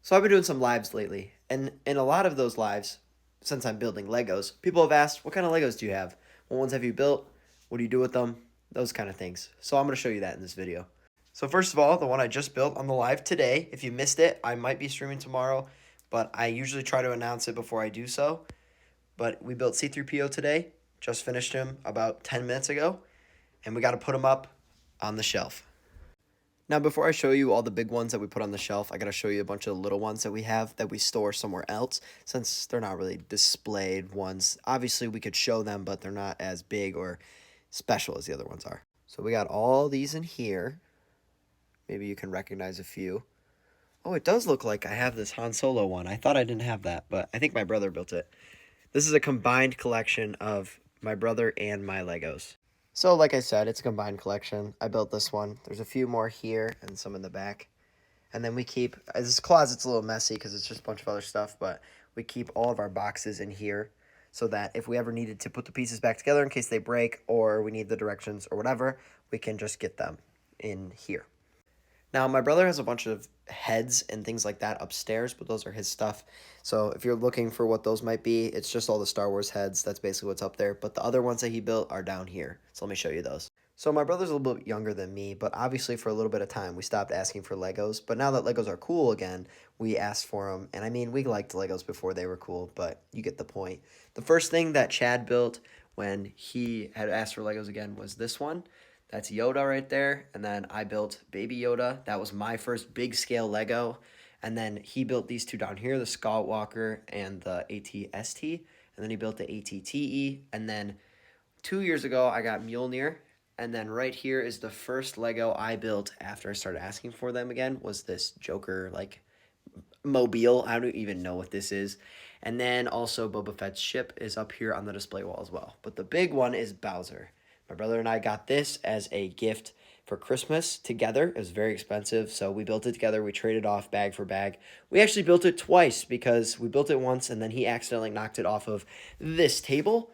So I've been doing some lives lately, and in a lot of those lives, since I'm building Legos, people have asked, what kind of Legos do you have? What ones have you built? What do you do with them? Those kind of things. So I'm going to show you that in this video. So first of all, the one I just built on the live today, if you missed it, I might be streaming tomorrow, but I usually try to announce it before I do so. But we built C3PO today, just finished him about 10 minutes ago, and we got to put him up on the shelf. Now, before I show you all the big ones that we put on the shelf, I gotta show you a bunch of the little ones that we have that we store somewhere else, since they're not really displayed ones. Obviously, we could show them, but they're not as big or special as the other ones are. So we got all these in here. Maybe you can recognize a few. Oh, it does look like I have this Han Solo one. I thought I didn't have that, but I think my brother built it. This is a combined collection of my brother and my Legos. So, like I said, it's a combined collection. I built this one. There's a few more here and some in the back. And then we keep, this closet's a little messy because it's just a bunch of other stuff, but we keep all of our boxes in here so that if we ever needed to put the pieces back together in case they break or we need the directions or whatever, we can just get them in here. Now, my brother has a bunch of heads and things like that upstairs, but those are his stuff. So if you're looking for what those might be, it's just all the Star Wars heads. That's basically what's up there. But the other ones that he built are down here. So let me show you those. So my brother's a little bit younger than me, but obviously for a little bit of time, we stopped asking for Legos. But now that Legos are cool again, we asked for them. And I mean, we liked Legos before they were cool, but you get the point. The first thing that Chad built when he had asked for Legos again was this one. That's Yoda right there. And then I built Baby Yoda. That was my first big scale Lego. And then he built these two down here, the Skywalker and the AT-ST. And then he built the AT-TE. And then 2 years ago, I got Mjolnir. And then right here is the first Lego I built after I started asking for them again, was this Joker, like, mobile. I don't even know what this is. And then also Boba Fett's ship is up here on the display wall as well. But the big one is Bowser. My brother and I got this as a gift for Christmas together. It was very expensive, so we built it together. We traded off bag for bag. We actually built it twice because we built it once and then he accidentally knocked it off of this table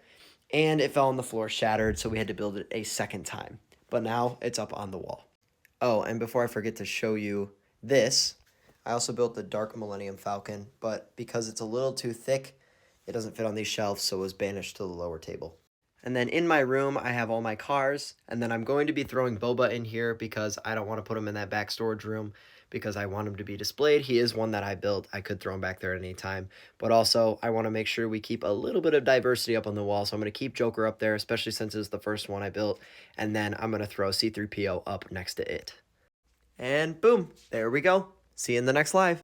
and it fell on the floor, shattered, so we had to build it a second time. But now it's up on the wall. Oh, and before I forget to show you this, I also built the Dark Millennium Falcon, but because it's a little too thick, it doesn't fit on these shelves, so it was banished to the lower table. And then in my room, I have all my cars, and then I'm going to be throwing Boba in here because I don't want to put him in that back storage room because I want him to be displayed. He is one that I built. I could throw him back there at any time, but also I want to make sure we keep a little bit of diversity up on the wall, so I'm going to keep Joker up there, especially since it's the first one I built, and then I'm going to throw C-3PO up next to it. And boom, there we go. See you in the next live.